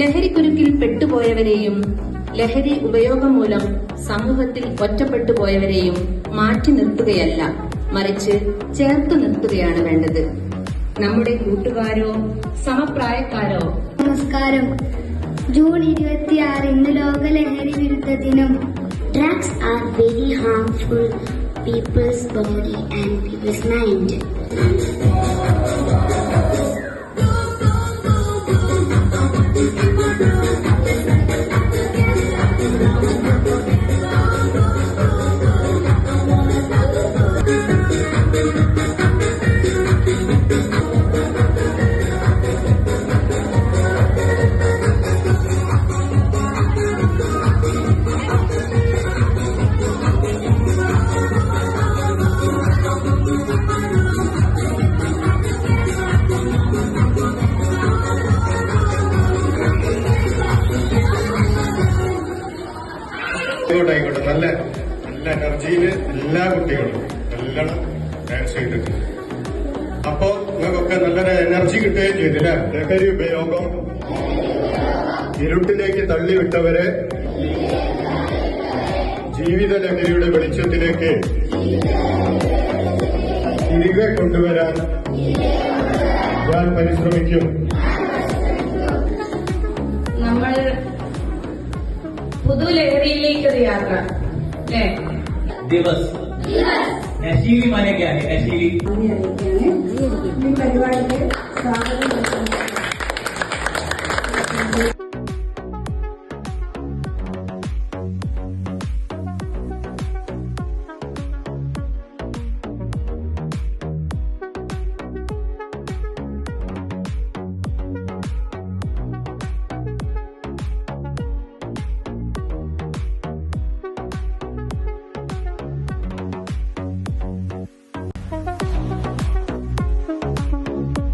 ലഹരിക്കുരുക്കിൽ പെട്ടുപോയവരെയും ലഹരി ഉപയോഗം മൂലം സമൂഹത്തിൽ ഒറ്റപ്പെട്ടുപോയവരെയും മാറ്റി നിർത്തുകയല്ല, മറിച്ച് ചേർത്തു നിർത്തുകയാണ് വേണ്ടത്. നമ്മുടെ കൂട്ടുകാരോ സമപ്രായക്കാരോ. നമസ്കാരം. ജൂൺ 26 ഇന്ന് ലോക ലഹരി വിരുദ്ധ ദിനം. Drugs are very harmful people's body and people's mind. ആയിക്കോട്ടെ, നല്ല എനർജിയില് എല്ലാ കുട്ടികളും നല്ലോണം ഡാൻസ് ചെയ്തിട്ടുണ്ട്. അപ്പോ നിങ്ങൾക്കൊക്കെ നല്ലൊരു എനർജി കിട്ടുകയും ചെയ്തില്ല. ലഹരി ഉപയോഗം ഇരുട്ടിലേക്ക് തള്ളിവിട്ടവരെ ജീവിത ലഹരിയുടെ വെളിച്ചത്തിലേക്ക് തിരികെ കൊണ്ടുവരാൻ ഞാൻ പരിശ്രമിക്കും. നമ്മൾ പുതുലഹരിയിലേക്കൊരു യാത്ര അല്ലേ? ദിവസ് നശീലി മാനെ ക്യാ ഹൈ? നശീലി പരിപാടിക്ക് സ്വാഗതം.